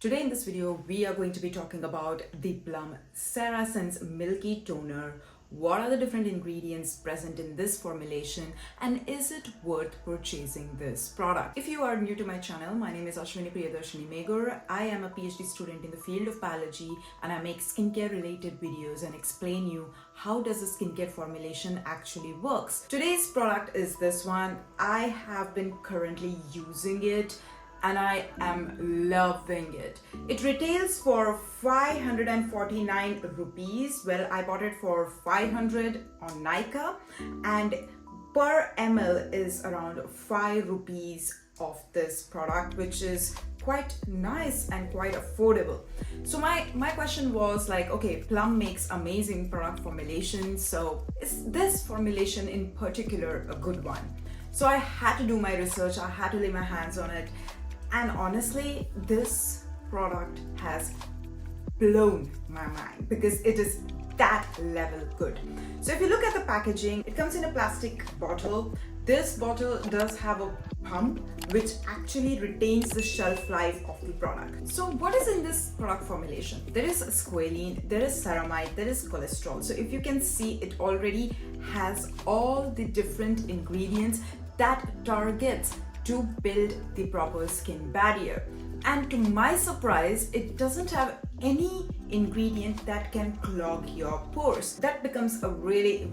Today in this video, we are going to be talking about the Plum Cerasense Milky Toner. What are the different ingredients present in this formulation and is it worth purchasing this product? If you are new to my channel, my name is Ashwini Priyadarshini Meghur. I am a PhD student in the field of biology and I make skincare related videos and explain you how does a skincare formulation actually works. Today's product is this one. I have been currently using it and I am loving it. It retails for 549 rupees. Well, I bought it for 500 on Nykaa, and per ml is around 5 rupees of this product, which is quite nice and quite affordable. So my question was like, okay, Plum makes amazing product formulations, so is this formulation in particular a good one? So I had to do my research, I had to lay my hands on it. And honestly, this product has blown my mind because it is that level good. So if you look at the packaging, it comes in a plastic bottle. This bottle does have a pump which actually retains the shelf life of the product. So what is in this product formulation? There is squalene, there is ceramide, there is cholesterol. So if you can see, it already has all the different ingredients that targets to build the proper skin barrier. And to my surprise, it doesn't have any ingredient that can clog your pores. That becomes a really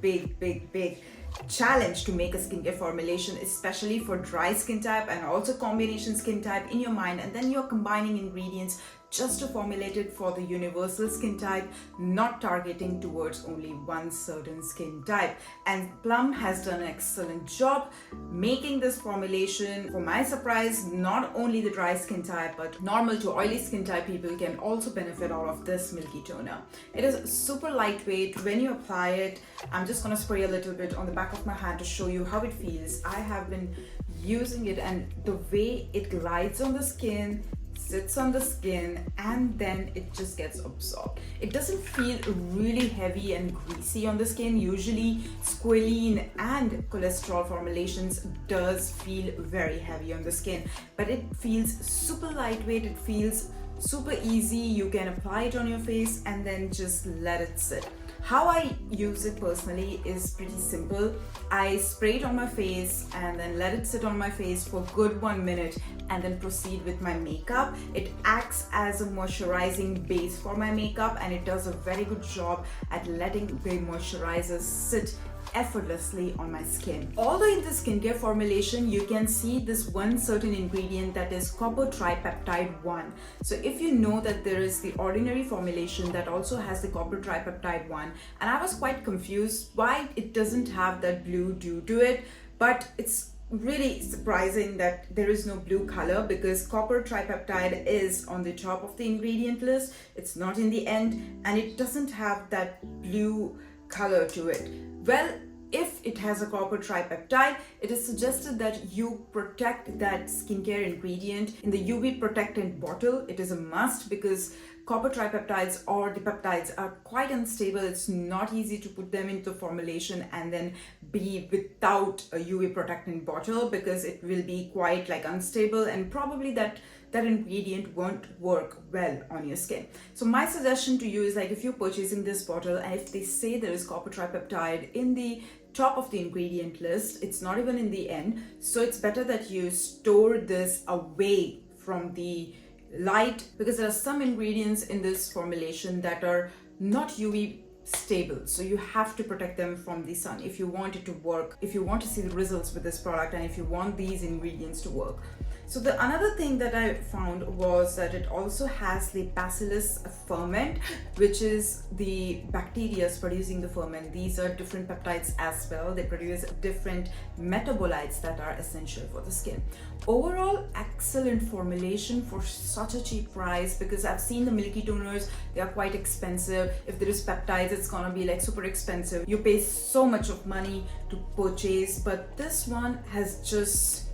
big challenge to make a skincare formulation, especially for dry skin type and also combination skin type in your mind, and then you're combining ingredients just to formulate it for the universal skin type, not targeting towards only one certain skin type. And Plum has done an excellent job making this formulation. For my surprise, not only the dry skin type but normal to oily skin type people can also benefit out of this milky toner. It is super lightweight. When you apply it, I'm just going to spray a little bit on the back of my hand to show you how it feels. I have been using it and the way it glides on the skin, sits on the skin, and then it just gets absorbed. It doesn't feel really heavy and greasy on the skin. Usually squalene and cholesterol formulations does feel very heavy on the skin, but it feels super lightweight. It feels super easy. You can apply it on your face and then just let it sit. How I use it personally is pretty simple. I spray it on my face and then let it sit on my face for a good 1 minute and then proceed with my makeup. It acts as a moisturizing base for my makeup and it does a very good job at letting the moisturizer sit effortlessly on my skin. Although in the skincare formulation you can see this one certain ingredient, that is copper tripeptide 1. So if you know that there is the ordinary formulation that also has the copper tripeptide 1, and I was quite confused why it doesn't have that blue due to it, but it's really surprising that there is no blue color because copper tripeptide is on the top of the ingredient list. It's not in the end and it doesn't have that blue color to it. Well, if it has a copper tripeptide, it is suggested that you protect that skincare ingredient in the UV protectant bottle. It is a must because copper tripeptides or the peptides are quite unstable. It's not easy to put them into formulation and then be without a UV protectant bottle because it will be quite like unstable and probably that ingredient won't work well on your skin. So my suggestion to you is, like, if you're purchasing this bottle and if they say there is copper tripeptide in the top of the ingredient list, it's not even in the end, so it's better that you store this away from the light because there are some ingredients in this formulation that are not UV stable, so you have to protect them from the sun if you want it to work, if you want to see the results with this product and if you want these ingredients to work. So the another thing that I found was that it also has the bacillus ferment, which is the bacteria producing the ferment. These are different peptides as well. They produce different metabolites that are essential for the skin. Overall, excellent formulation for such a cheap price because I've seen the milky toners, they are quite expensive. If there is peptides, it's gonna be like super expensive. You pay so much of money to purchase, but this one has just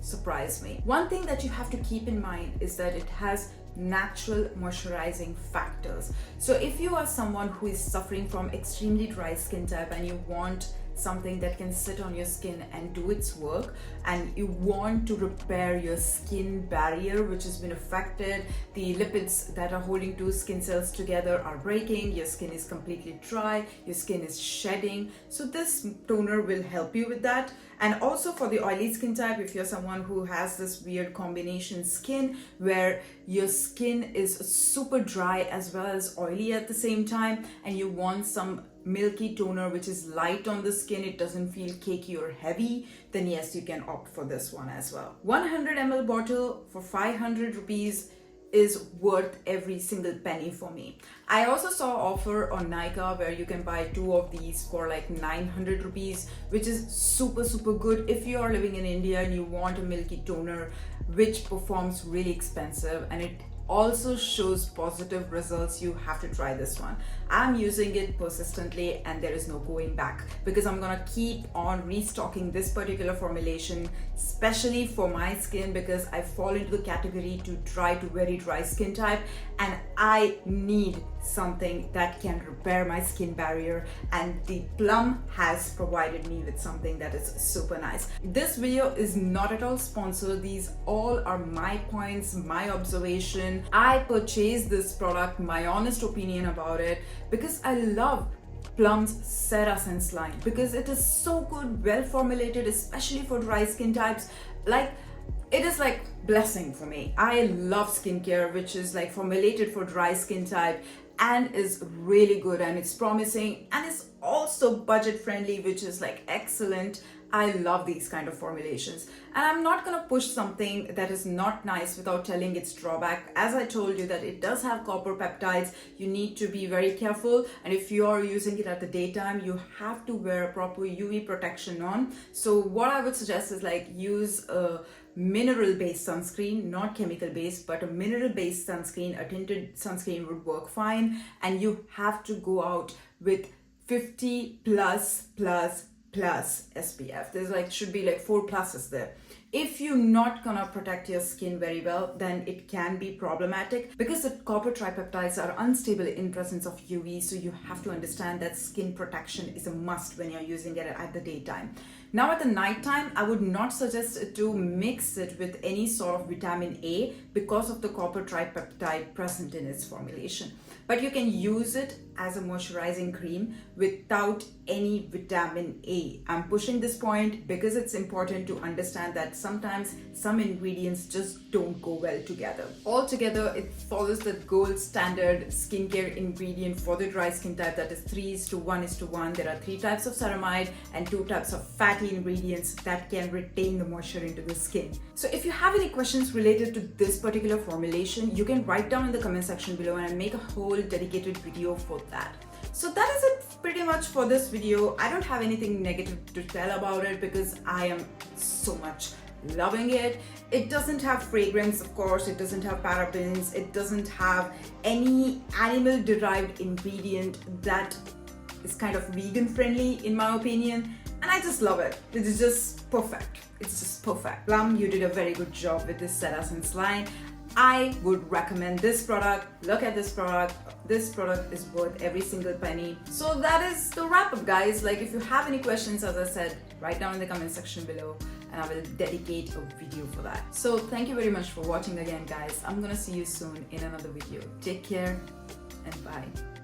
surprised me. One thing that you have to keep in mind is that it has natural moisturizing factors. So if you are someone who is suffering from extremely dry skin type and you want something that can sit on your skin and do its work, and you want to repair your skin barrier which has been affected. The lipids that are holding two skin cells together are breaking, your skin is completely dry, your skin is shedding. So this toner will help you with that. And also for the oily skin type, if you're someone who has this weird combination skin where your skin is super dry as well as oily at the same time, and you want some milky toner which is light on the skin, it doesn't feel cakey or heavy, then yes, you can opt for this one as well. 100 ml bottle for 500 rupees is worth every single penny for me. I also saw offer on Nykaa where you can buy 2 of these for like 900 rupees, which is super good if you are living in India and you want a milky toner which performs really expensive and it also shows positive results. You have to try this one. I'm using it persistently and there is no going back, because I'm gonna keep on restocking this particular formulation, especially for my skin, because I fall into the category to dry to very dry skin type, and I need something that can repair my skin barrier, and the Plum has provided me with something that is super nice. This video is not at all sponsored. These all are my points, my observation. I purchased this product, my honest opinion about it, because I love Plum's Cerasense line, because it is so good, well formulated, especially for dry skin types. Like, it is like blessing for me. I love skincare which is like formulated for dry skin type and is really good, and it's promising, and it's also budget friendly, which is like excellent. I love these kind of formulations, and I'm not gonna push something that is not nice without telling its drawback. As I told you that it does have copper peptides, you need to be very careful, and if you are using it at the daytime, you have to wear a proper UV protection on. So what I would suggest is like use a mineral based sunscreen, not chemical based, but a mineral based sunscreen. A tinted sunscreen would work fine, and you have to go out with 50 plus SPF. There's like should be like 4 pluses there. If you're not gonna protect your skin very well, then it can be problematic, because the copper tripeptides are unstable in presence of UV, so you have to understand that skin protection is a must when you're using it at the daytime. Now at the nighttime, I would not suggest to mix it with any sort of vitamin A because of the copper tripeptide present in its formulation. But you can use it as a moisturizing cream without any vitamin A. I'm pushing this point because it's important to understand that sometimes some ingredients just don't go well together. Altogether, it follows the gold standard skincare ingredient for the dry skin type, that is 3:1:1. There are 3 types of ceramide and 2 types of fatty ingredients that can retain the moisture into the skin. So if you have any questions related to this particular formulation, you can write down in the comment section below and I'll make a whole dedicated video for that. So that is it pretty much for this video. I don't have anything negative to tell about it because I am so much loving it. It doesn't have fragrance, of course, it doesn't have parabens, it doesn't have any animal derived ingredient that is kind of vegan friendly in my opinion, and I just love it. It is just perfect. It's just perfect. Plum, you did a very good job with this Cerasense line. I would recommend this product. Look at this product. This product is worth every single penny. So that is the wrap up, guys. Like, if you have any questions, as I said, write down in the comment section below and I will dedicate a video for that. So thank you very much for watching again, guys. I'm gonna see you soon in another video. Take care and bye.